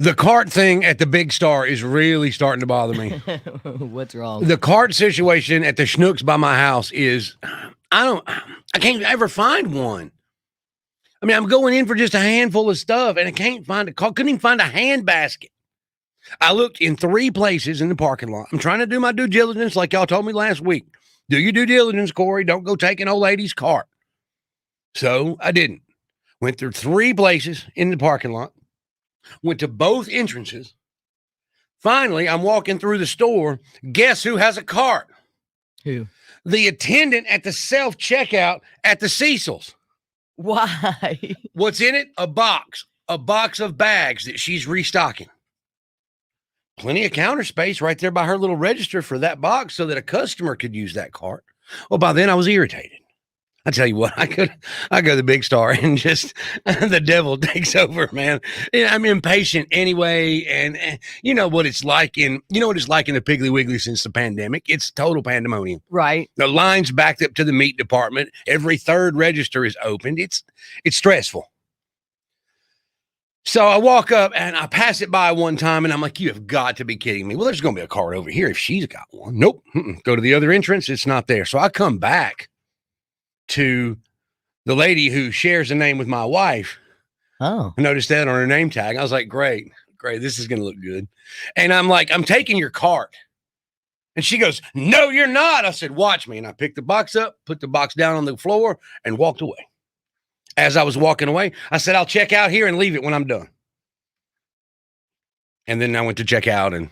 The cart thing at the Big Star is really starting to bother me. What's wrong? The cart situation at the Schnucks by my house is, I can't ever find one. I mean, I'm going in for just a handful of stuff, and I can't find a cart. Couldn't even find a hand basket. I looked in 3 places in the parking lot. I'm trying to do my due diligence, like y'all told me last week. Do your due diligence, Cory. Don't go take an old lady's cart. So I didn't. Went through 3 places in the parking lot. Went to both entrances. Finally, I'm walking through the store. Guess who has a cart? Who? The attendant at the self-checkout at the Cecil's. Why? What's in it? A box of bags that she's restocking. Plenty of counter space right there by her little register for that box so that a customer could use that cart. Well, by then I was irritated. I tell you what, I go to the Big Star and just the devil takes over, man. I'm impatient anyway, and you know what it's like in the Piggly Wiggly since the pandemic. It's total pandemonium. Right. The line's backed up to the meat department. Every third register is opened. It's stressful. So I walk up and I pass it by one time, and I'm like, you have got to be kidding me. Well, there's going to be a cart over here if she's got one. Nope. Go to the other entrance. It's not there. So I come back to the lady who shares a name with my wife. Oh. I noticed that on her name tag. I was like, great. This is going to look good. And I'm like, I'm taking your cart. And she goes, no, you're not. I said, watch me. And I picked the box up, put the box down on the floor, and walked away. As I was walking away, I said, I'll check out here and leave it when I'm done. And then I went to check out, and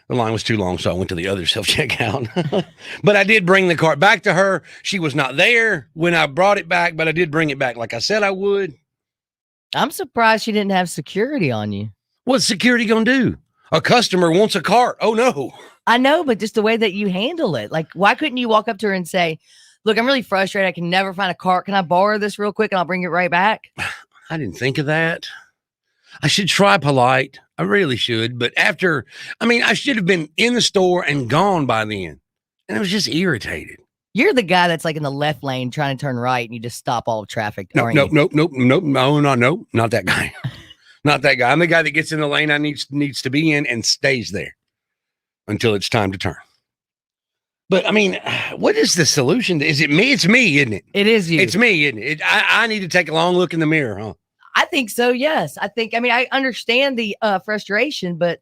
the line was too long, so I went to the other self-checkout. But I did bring the cart back to her. She was not there when I brought it back, but I did bring it back like I said I would. I'm surprised she didn't have security on you. What's security going to do? A customer wants a cart. Oh, no. I know, but just the way that you handle it. Like, why couldn't you walk up to her and say, look, I'm really frustrated. I can never find a cart. Can I borrow this real quick and I'll bring it right back? I didn't think of that. I should try polite. I really should. But I should have been in the store and gone by then. And I was just irritated. You're the guy that's like in the left lane trying to turn right and you just stop all traffic. Nope, not that guy. Not that guy. I'm the guy that gets in the lane I needs to be in and stays there until it's time to turn. But I mean, what is the solution? Is it me? It's me, isn't it? It is you. It's me, isn't it? I need to take a long look in the mirror, huh? I think so, yes. I understand the frustration, but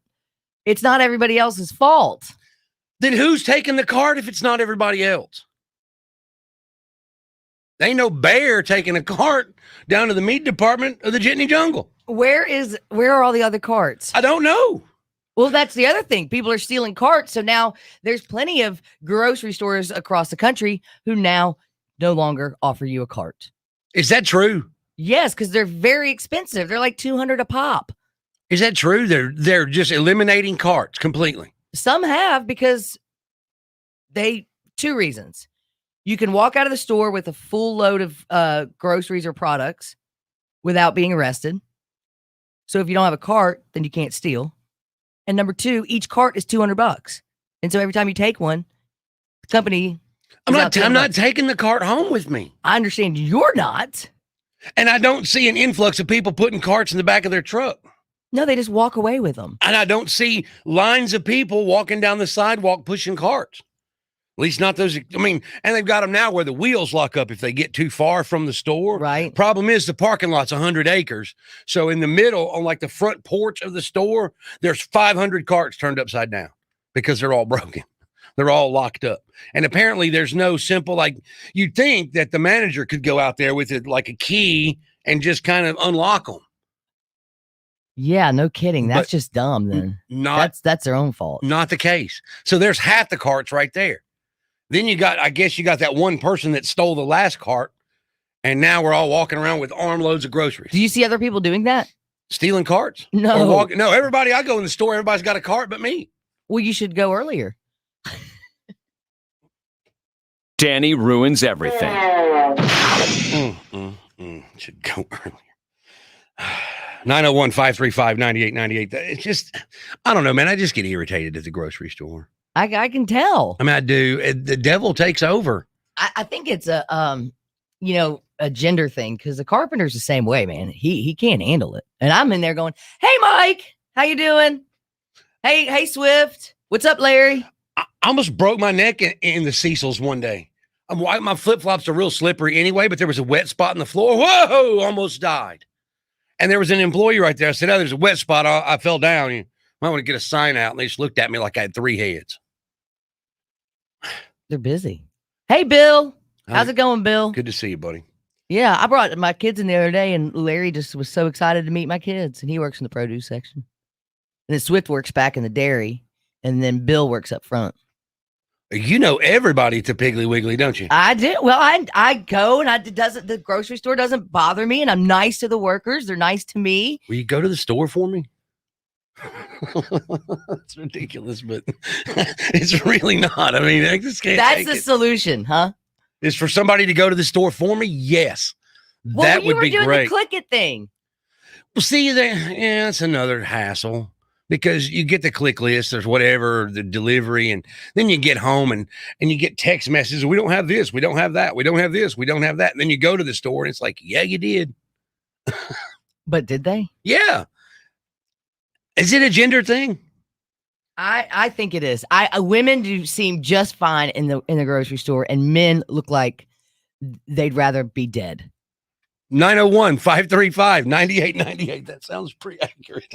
it's not everybody else's fault. Then who's taking the cart if it's not everybody else? There ain't no bear taking a cart down to the meat department of the Jitney Jungle. Where are all the other carts? I don't know. Well, that's the other thing. People are stealing carts. So now there's plenty of grocery stores across the country who now no longer offer you a cart. Is that true? Yes, because they're very expensive. They're like $200 a pop. Is that true? They're just eliminating carts completely. Some have because 2 reasons. You can walk out of the store with a full load of groceries or products without being arrested. So if you don't have a cart, then you can't steal. And number 2, each cart is $200. And so every time you take one, the company. I'm not taking the cart home with me. I understand you're not. And I don't see an influx of people putting carts in the back of their truck. No, they just walk away with them. And I don't see lines of people walking down the sidewalk pushing carts. At least not those. And they've got them now where the wheels lock up if they get too far from the store. Right. Problem is the parking lot's 100 acres. So in the middle, on like the front porch of the store, there's 500 carts turned upside down because they're all broken. They're all locked up. And apparently there's no simple, you'd think that the manager could go out there with it like a key and just kind of unlock them. Yeah, no kidding. That's just dumb then. That's their own fault. Not the case. So there's half the carts right there. Then you got that one person that stole the last cart, and now we're all walking around with armloads of groceries. Do you see other people doing that? Stealing carts? No. No, everybody I go in the store, everybody's got a cart but me. Well, you should go earlier. Danny ruins everything. Should go earlier. 901-535-9898. It's just, I don't know, man. I just get irritated at the grocery store. I can tell. I do. The devil takes over. I think it's a gender thing because the carpenter's the same way, man. He can't handle it. And I'm in there going, hey, Mike, How you doing? Hey, Swift. What's up, Larry? I almost broke my neck in the Cecil's one day. My flip flops are real slippery anyway, but there was a wet spot in the floor. Whoa! Almost died. And there was an employee right there. I said, "Oh, there's a wet spot. I fell down. You might want to get a sign out." And they just looked at me like I had 3 heads. They're busy. Hey, Bill. How's it going, Bill? Good to see you, buddy. Yeah, I brought my kids in the other day, and Larry just was so excited to meet my kids, and he works in the produce section. And then Swift works back in the dairy, and then Bill works up front. You know everybody at the Piggly Wiggly, don't you? I do. Well, I go, and the grocery store doesn't bother me, and I'm nice to the workers. They're nice to me. Will you go to the store for me? It's ridiculous, but it's really not. I mean, I just can't. That's the solution, huh? Is for somebody to go to the store for me? Yes. Well, That you would were be doing great. the click it thing. Well, see, yeah, it's another hassle because you get the click list or whatever, the delivery, and then you get home and you get text messages. We don't have this. We don't have that. We don't have this. We don't have that. And then you go to the store and it's like, yeah, you did. But did they? Yeah. Is it a gender thing? I think it is. Women do seem just fine in the grocery store, and men look like they'd rather be dead. 901-535-9898. That sounds pretty accurate.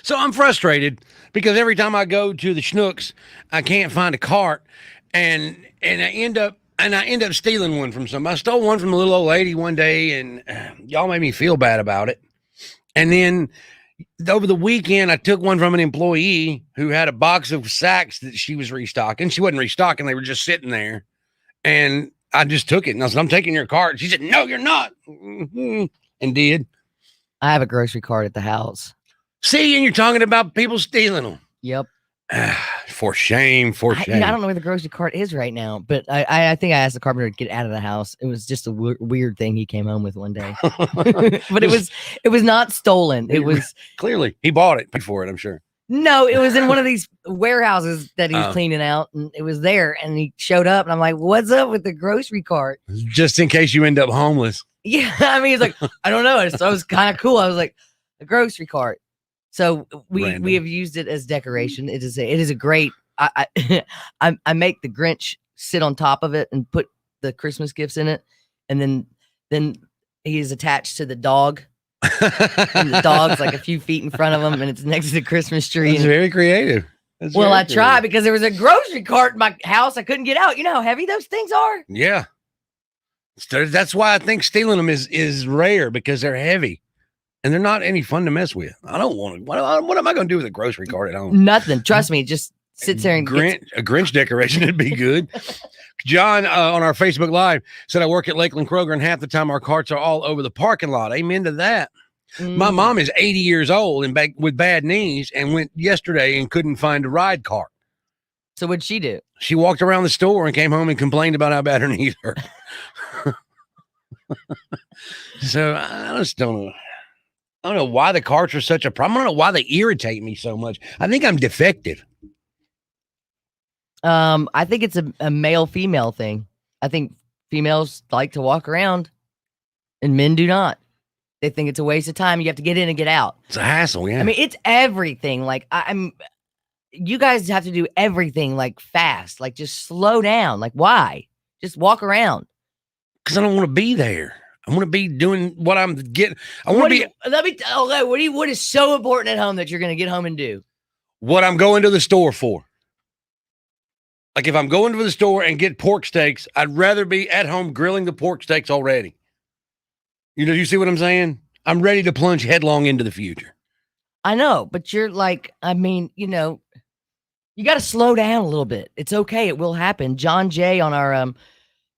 So I'm frustrated because every time I go to the Schnucks, I can't find a cart, and I end up stealing one from somebody. I stole one from a little old lady one day, and y'all made me feel bad about it. And then over the weekend, I took one from an employee who had a box of sacks that she was restocking. She wasn't restocking; they were just sitting there, and I just took it. And I said, "I'm taking your cart." She said, "No, you're not," and did. I have a grocery cart at the house. See, and you're talking about people stealing them. Yep. For shame, for shame. I don't know where the grocery cart is right now, but I think I asked the carpenter to get out of the house. It was just a weird thing he came home with one day, but it was not stolen. It was clearly he bought it for it. I'm sure. No, it was in one of these warehouses that he was Oh. cleaning out, and it was there. And he showed up, and I'm like, "What's up with the grocery cart?" Just in case you end up homeless. Yeah, I mean, he's like, "I don't know." So it was kind of cool. I was like, "A grocery cart." So we Random. have used it as decoration. It is a great. I I make the Grinch sit on top of it and put the Christmas gifts in it, and then he is attached to the dog. And the dog's like a few feet in front of him, and it's next to the Christmas tree. That's very creative. That's Well, very I tried creative. because there was a grocery cart in my house. I couldn't get out. You know how heavy those things are? Yeah. That's why I think stealing them is rare, because they're heavy and they're not any fun to mess with. I don't want to. What am I going to do with a grocery cart at home? Nothing. Trust me. It just sits there and a Grinch decoration would be good. John on our Facebook Live said, I work at Lakeland Kroger, and half the time our carts are all over the parking lot. Amen to that. My mom is 80 years old and with bad knees, and went yesterday and couldn't find a ride cart. So what'd she do? She walked around the store and came home and complained about how bad her knees hurt. So I just don't know. I don't know why the carts are such a problem. I don't know why they irritate me so much. I think I'm defective. I think it's a male female thing. I think females like to walk around, and men do not. They think it's a waste of time. You have to get in and get out. It's a hassle, yeah. I mean, it's everything. Like you guys have to do everything like fast. Like just slow down. Like why? Just walk around. Because I don't want to be there. I want to be doing what I'm getting. I want to be what is so important at home that you're going to get home and do? what I'm going to the store for. Like if I'm going to the store and get pork steaks, I'd rather be at home grilling the pork steaks already. You see what I'm saying? I'm ready to plunge headlong into the future. I know, but you're like, I mean, you got to slow down a little bit. It's okay. It will happen. John J on our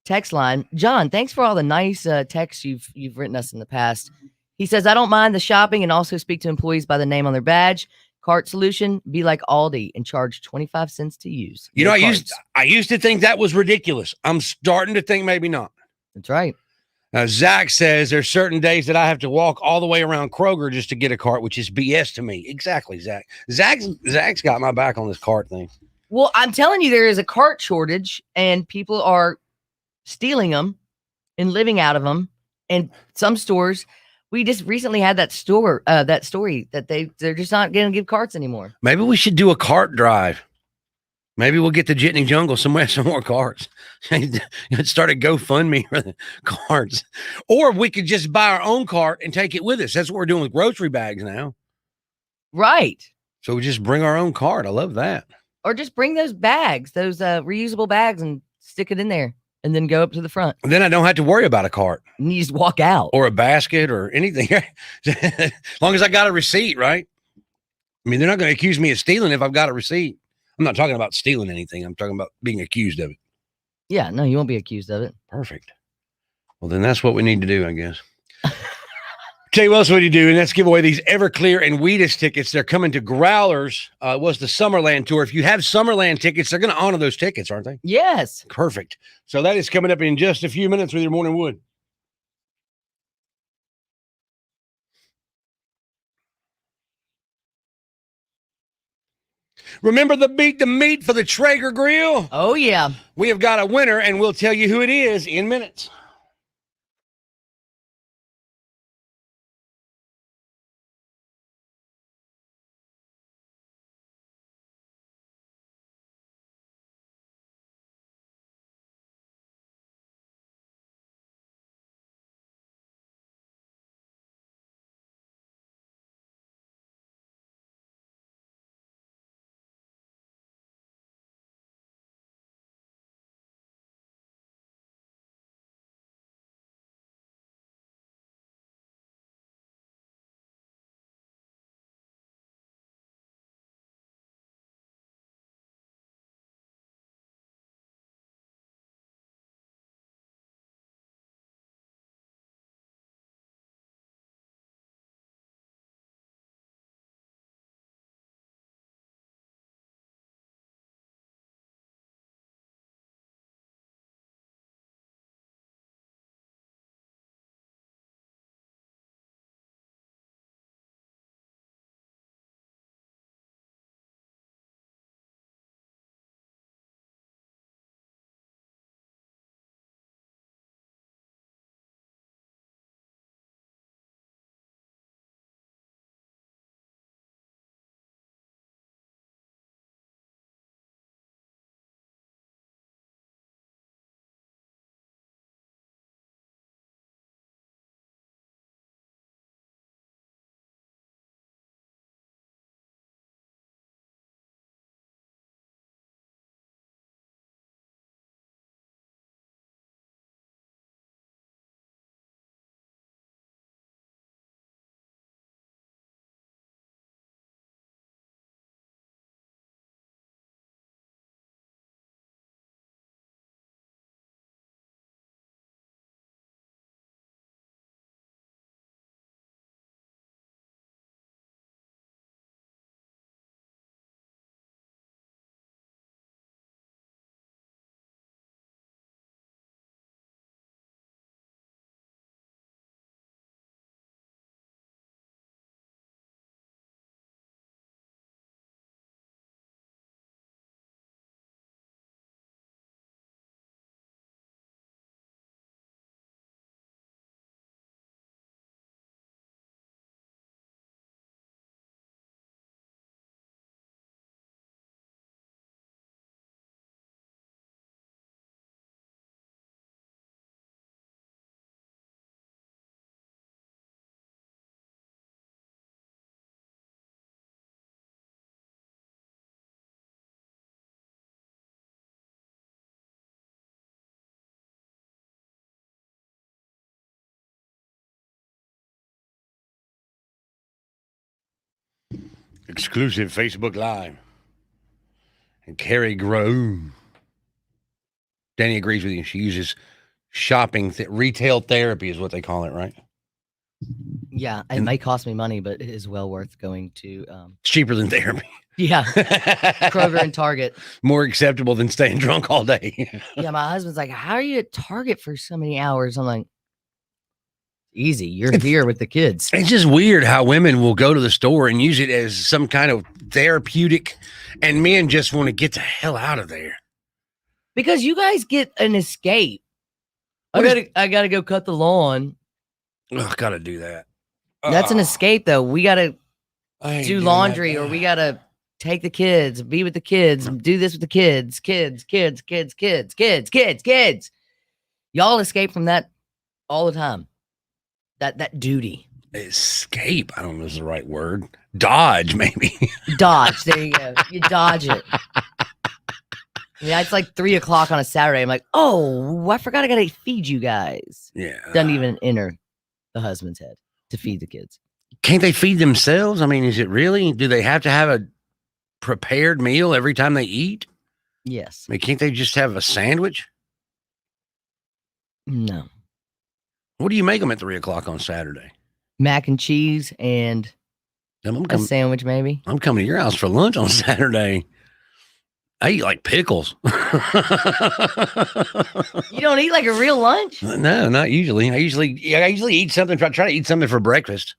text line. John, thanks for all the nice texts you've written us in the past. He says, I don't mind the shopping and also speak to employees by the name on their badge. Cart solution, be like Aldi and charge 25 cents to use. You know, carts. I used to think that was ridiculous. I'm starting to think maybe not. That's right. Now, Zach says there's certain days that I have to walk all the way around Kroger just to get a cart, which is BS to me. Exactly, Zach. Zach's got my back on this cart thing. Well, I'm telling you, there is a cart shortage and people are stealing them and living out of them. And some stores, we just recently had that story that they're just not going to give carts anymore. Maybe we should do a cart drive. Maybe we'll get the Jitney Jungle some more carts. Start a GoFundMe for the carts. Or we could just buy our own cart and take it with us. That's what we're doing with grocery bags now. Right. So we just bring our own cart. I love that. Or just bring those bags, those reusable bags, and stick it in there and then go up to the front. And then I don't have to worry about a cart. And you just walk out. Or a basket or anything. As long as I got a receipt, right? I mean, they're not going to accuse me of stealing if I've got a receipt. I'm not talking about stealing anything. I'm talking about being accused of it. Yeah, no, you won't be accused of it. Perfect. Well, then that's what we need to do, I guess. Tell you what else we need to do, and let's give away these Everclear and Wheatus tickets. They're coming to Growlers. It was the Summerland tour. If you have Summerland tickets, they're going to honor those tickets, aren't they? Yes. Perfect. So that is coming up in just a few minutes with your Morning Wood. Remember the beat the meat for the Traeger grill? Oh, yeah. We have got a winner, and we'll tell you who it is in minutes. Exclusive Facebook Live. And Carrie Grove. Danny agrees with you. She uses shopping, retail therapy is what they call it, right? Yeah, it may cost me money, but it is well worth going to. It's cheaper than therapy. Yeah, Kroger and Target. More acceptable than staying drunk all day. Yeah, my husband's like, "How are you at Target for so many hours?" I'm like, "Easy, you're here with the kids." It's just weird how women will go to the store and use it as some kind of therapeutic, and men just want to get the hell out of there. Because you guys get an escape. What I gotta go cut the lawn. Oh, gotta do that. That's an escape, though. We gotta I ain't do doing laundry, that. or we gotta take the kids, be with the kids, and do this with the kids. Kids. Y'all escape from that all the time. That duty. Escape. I don't know if it's the right word. Dodge, maybe. Dodge. There you go. You dodge it. Yeah, it's like 3:00 on a Saturday. I'm like, oh, I forgot I gotta feed you guys. Yeah. Doesn't even enter the husband's head to feed the kids. Can't they feed themselves? I mean, is it really? Do they have to have a prepared meal every time they eat? Yes. I mean, can't they just have a sandwich? No. What do you make them at 3:00 on Saturday? Mac and cheese and a sandwich, maybe. I'm coming to your house for lunch on Saturday. I eat like pickles. You don't eat like a real lunch? No, not usually. I usually eat something. Try to eat something for breakfast,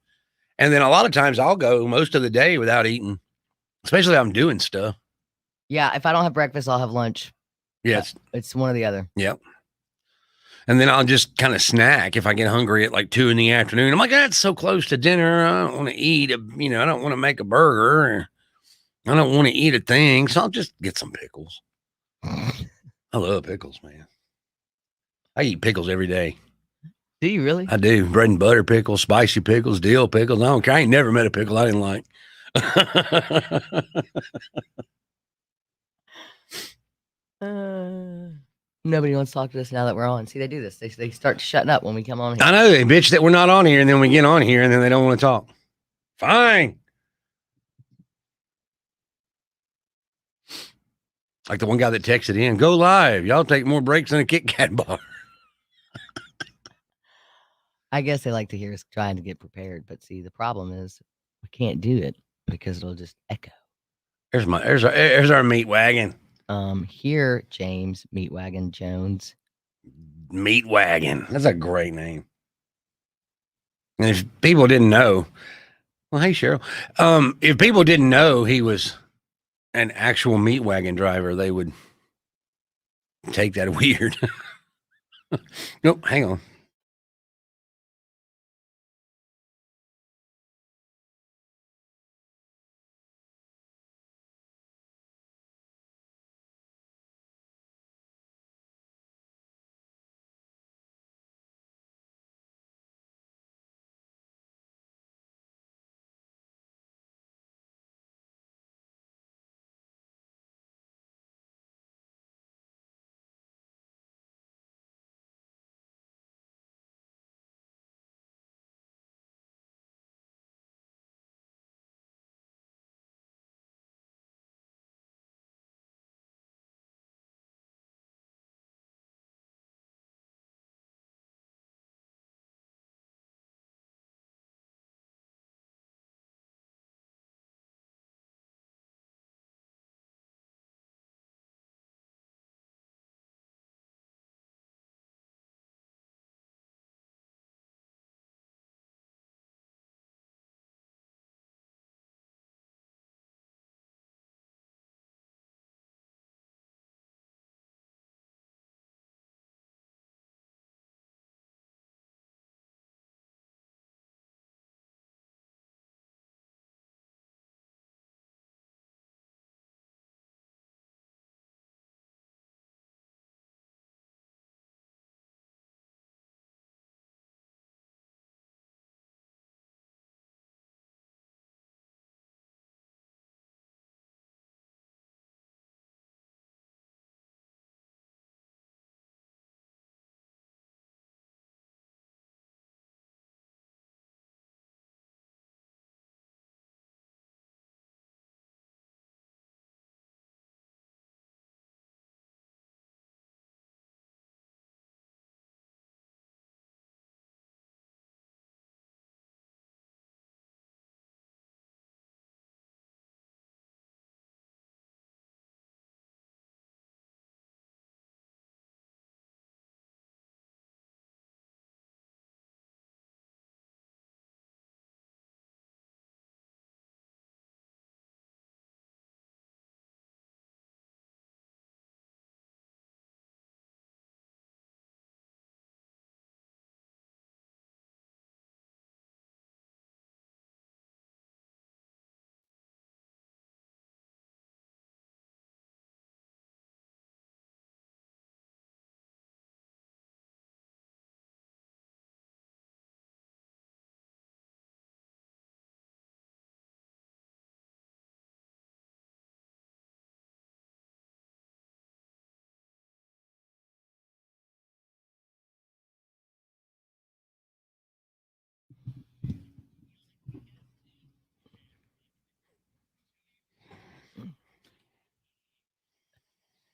and then a lot of times I'll go most of the day without eating, especially if I'm doing stuff. Yeah, if I don't have breakfast, I'll have lunch. Yes, it's one or the other. Yep. And then I'll just kind of snack if I get hungry at like 2 PM. I'm like, that's so close to dinner. I don't want to eat I don't want to make a burger. Or I don't want to eat a thing. So I'll just get some pickles. I love pickles, man. I eat pickles every day. Do you really? I do. Bread and butter pickles, spicy pickles, dill pickles. I don't care. I ain't never met a pickle I didn't like. Nobody wants to talk to us now that we're on. See, they do this. They start shutting up when we come on here. I know they bitch that we're not on here, and then we get on here, and then they don't want to talk. Fine. Like the one guy that texted in, go live. Y'all take more breaks than a Kit Kat bar. I guess they like to hear us trying to get prepared, but see, the problem is we can't do it because it'll just echo. There's our meat wagon. Here, James Meat Wagon Jones. Meat Wagon. That's a great name. And if people didn't know, well, hey Cheryl. If people didn't know he was an actual meat wagon driver, they would take that weird. Nope, hang on.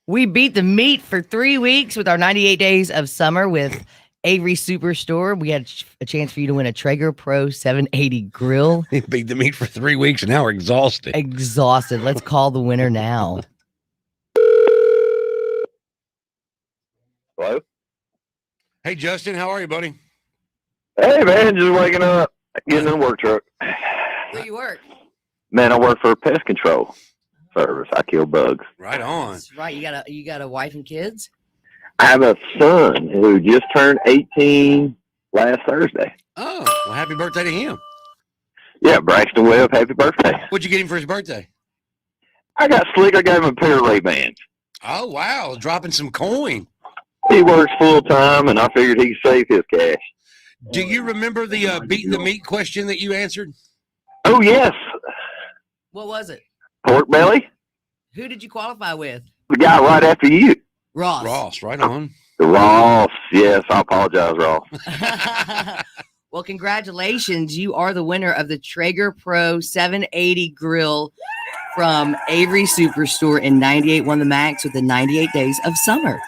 We beat the meat for 3 weeks with our 98 days of summer with Avery Superstore. We had a chance for you to win a Traeger Pro 780 grill. He beat the meat for 3 weeks and now we're exhausted. Exhausted. Let's call the winner now. Hello? Hey, Justin, how are you, buddy? Hey, man, just waking up, getting in the work truck. Where you work? Man, I work for a pest control service. I kill bugs. Right on. That's right. You got a wife and kids? I have a son who just turned 18 last Thursday. Oh, well, happy birthday to him. Yeah, Braxton Webb, happy birthday. What'd you get him for his birthday? I got slick. I gave him a pair of Ray-Bans. Oh, wow. Dropping some coin. He works full-time, and I figured he could save his cash. Do you remember the beating the meat question that you answered? Oh, yes. What was it? Pork belly? Who did you qualify with? The guy right after you. Ross. Right on. Ross. Yes, I apologize, Ross. Well, congratulations. You are the winner of the Traeger Pro 780 grill from Avery Superstore in 98 won the max with the 98 days of summer.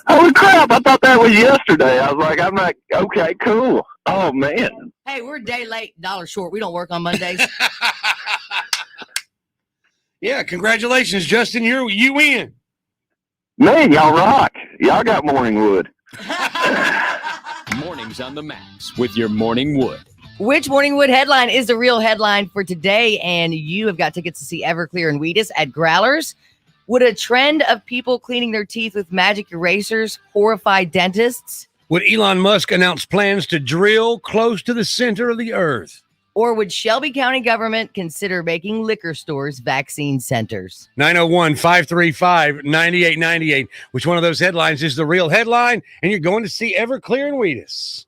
Holy crap, I thought that was yesterday. I was like, I'm like, okay, cool. Oh, man. Hey, we're a day late, dollar short. We don't work on Mondays. Yeah, congratulations, Justin. You win. Man, y'all rock. Y'all got morning wood. Mornings on the Max with your Morning Wood. Which Morning Wood headline is the real headline for today? And you have got tickets to see Everclear and Wheatus at Growlers. Would a trend of people cleaning their teeth with magic erasers horrify dentists? Would Elon Musk announce plans to drill close to the center of the earth? Or would Shelby County government consider making liquor stores vaccine centers? 901-535-9898. Which one of those headlines is the real headline? And you're going to see Everclear and Wheatus.